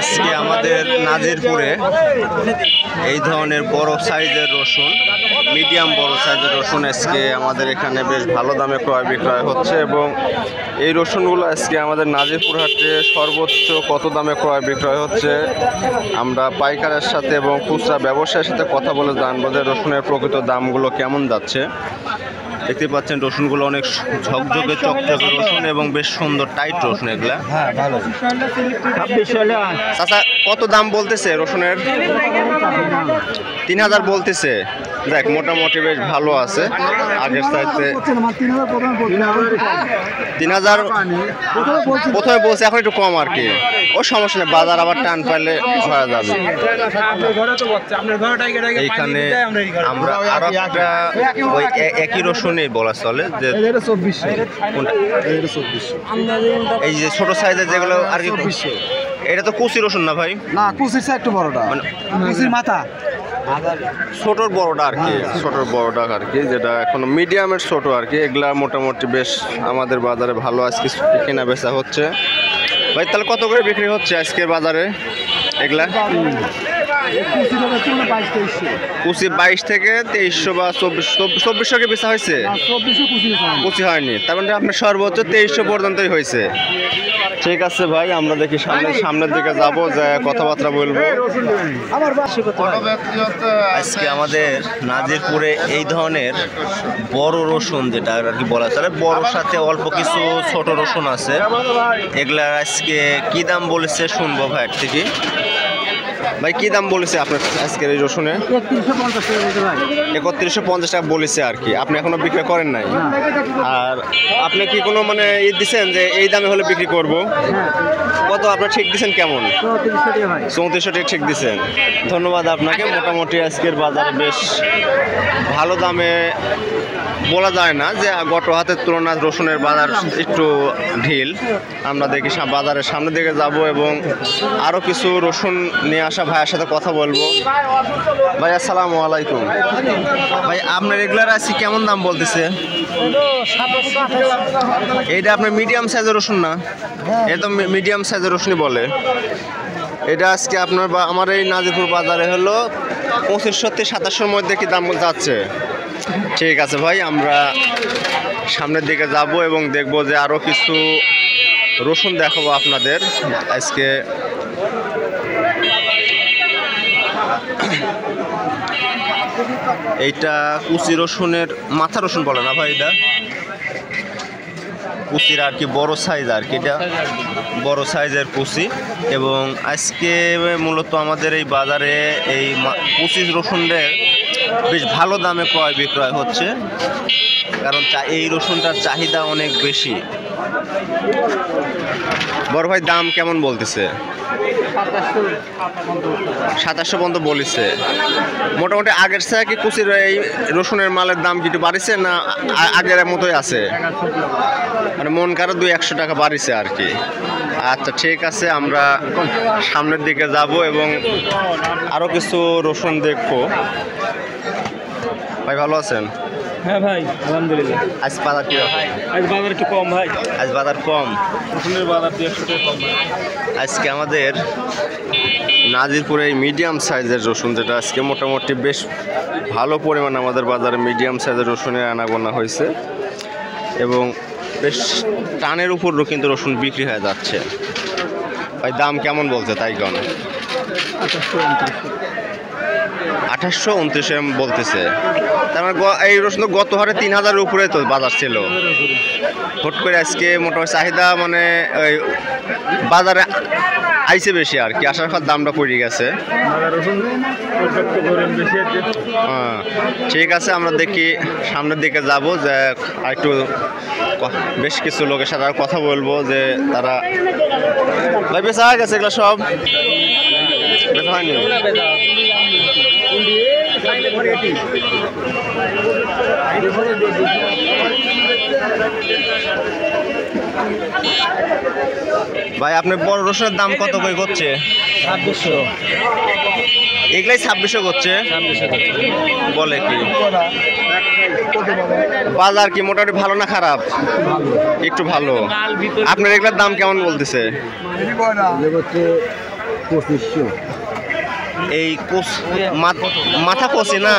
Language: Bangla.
আজকে আমাদের নাজিরপুরে এই ধরনের বড় সাইজের রসুন, মিডিয়াম বড় সাইজের রসুন আজকে আমাদের এখানে বেশ ভালো দামে ক্রয় বিক্রয় হচ্ছে। এবং এই রসুনগুলো আজকে আমাদের নাজিরপুর হাটে সর্বোচ্চ কত দামে ক্রয় বিক্রয় হচ্ছে আমরা পাইকারের সাথে এবং খুচরা ব্যবসায়ীর সাথে কথা বলে জানবো যে রসুনের প্রকৃত দামগুলো কেমন যাচ্ছে। দেখতে পাচ্ছেন রসুনগুলো অনেক ঝকঝকে চকচকে রসুন এবং বেশ সুন্দর টাইট রসুন এগুলা। চাচা কত দাম বলতেছে রসুনের? 3000 বলতেছে। দেখ মোটামুটি বেশ ভালো আছে আগের চাইতে। 3000 প্রথমে বলছে, এখন একটু কম আর কি। ও সমস্যা নেই, বাজার আবার টান পাইলে হয়ে যাবে। এইখানে আমরা আরো একটা ওই একই রসুনই বলা চলে যে এই যে ছোট সাইজের যেগুলো আর কি। এটা তো কুচি রসুন না ভাই? না, কুচির চেয়ে একটু বড়টা, মানে কুচির মাথা ছোটোর বড়টা আর কি, ছোটোর বড়টা আর কি, যেটা এখন মিডিয়ামের ছোট আর কি। এগুলা মোটামুটি বেশ আমাদের বাজারে ভালো আজকে কেনা বেচা হচ্ছে। ভাই তাহলে কত করে বিক্রি হচ্ছে আজকের বাজারে এগুলা? কুচি 22 থেকে 2300 বা 2400 কে বেচা হয়েছে। কুচি হয়নি, তার মানে আপনার সর্বোচ্চ 2300 পর্যন্তই হয়েছে। ঠিক আছে ভাই, আমরা দেখি সামনের দিকে যাব, যে কথাবার্তা বলবো। আজকে আমাদের নাজিরপুরে এই ধরনের বড় রসুন, যেটা আর কি বলা চলে, বড়র সাথে অল্প কিছু ছোট রসুন আছে। এগুলার আজকে কি দাম বলেছে শুনবো ভাইয়ের থেকে। ভাই কি দাম বলেছে আপনার আজকের এই রসুনে? 3150 টাকা বলেছে আর কি। আপনি এখনো বিক্রি করেন নাই? আর আপনি কি কোনো মানে দিচ্ছেন যে এই দামে হলে বিক্রি করব? কত আপনার ঠিক দিচ্ছেন কেমন? 3400 টাকা ঠিক দিচ্ছেন। ধন্যবাদ আপনাকে। মোটামুটি আজকের বাজারে বেশ ভালো দামে বলা যায় না যে গত হাতের তুলনায় রসুনের বাজার একটু ঢিল। আমরা দেখি বাজারের সামনের দিকে যাব এবং আরও কিছু রসুন নিয়ে আসা ভাইয়ের সাথে কথা বলবো। ভাই আসসালামু আলাইকুম। ভাই আপনার রেগুলার আজকে কেমন দাম বলতেছে? এইটা আপনার মিডিয়াম সাইজের রসুন না? এটা তো মিডিয়াম সাইজের রসুনই বলে। এটা আজকে আপনার বা আমার এই নাজিরপুর বাজারে হলো 2500 থেকে 2700-র মধ্যে কি দাম যাচ্ছে। ঠিক আছে ভাই, আমরা সামনের দিকে যাব এবং দেখব যে আরও কিছু রসুন দেখাবো আপনাদের আজকে। এইটা কুচি রসুনের মাথা রসুন বলে না ভাই? এটা কুচির আর কি বড় সাইজ আর কি, এটা বড় সাইজের কুচি। এবং আজকে মূলত আমাদের এই বাজারে এই কুচি রসুনের বেশ ভালো দামে ক্রয় বিক্রয় হচ্ছে, কারণ এই রসুনটার চাহিদা অনেক বেশি। বড় ভাই দাম কেমন বলতেছে? 2700 পর্যন্ত বলেছে। মোটামুটি আগের চেয়ে কি কুচির এই রসুনের মালের দাম কি একটু বাড়িছে না আগের মতোই আছে? মানে মন কারো 200 টাকা বাড়িছে আর কি। আচ্ছা ঠিক আছে, আমরা সামনের দিকে যাব এবং আরও কিছু রসুন দেখবো। ভাই ভালো আছেন? হ্যাঁ ভাই আলহামদুলিল্লাহ। আজ বাজার কি? আজ বাজার একটু কম ভাই। আজ বাজার কম, রসুনের বাজার 100 টাকা কম। আজকে আমাদের নাজিরপুরে এই মিডিয়াম সাইজের রসুন, যেটা আজকে মোটামুটি বেশ ভালো পরিমাণ আমাদের বাজারে মিডিয়াম সাইজের রসুনের আনাগোনা হয়েছে এবং বেশ টানের উপরও কিন্তু রসুন বিক্রি হয়ে যাচ্ছে। ভাই দাম কেমন বলছে তাই কেন? 2829 বলতেছে। তার মানে এই রসুন গত হারে 3000-এর উপরে তো বাজার ছিল। হুট করে আজকে মোটামুটি চাহিদা মানে ওই বাজারে আইসে বেশি আর কি, আসার পর দামটা পড়ে গেছে। হ্যাঁ ঠিক আছে, আমরা দেখি সামনের দিকে যাব, যে একটু বেশ কিছু লোকের সাথে কথা বলবো যে তারা ভাই বেচা হয়ে গেছে এগুলো সব বেচা হয়নি। ভাই আপনার বড় রসুনের দাম কত করে করছে? 2600। এগুলাই 2600 করছে। বলে কি বাজার কি মোটামুটি ভালো না খারাপ? একটু ভালো। আপনার এগুলার দাম কেমন বলতেছে? এই মাথা কষি না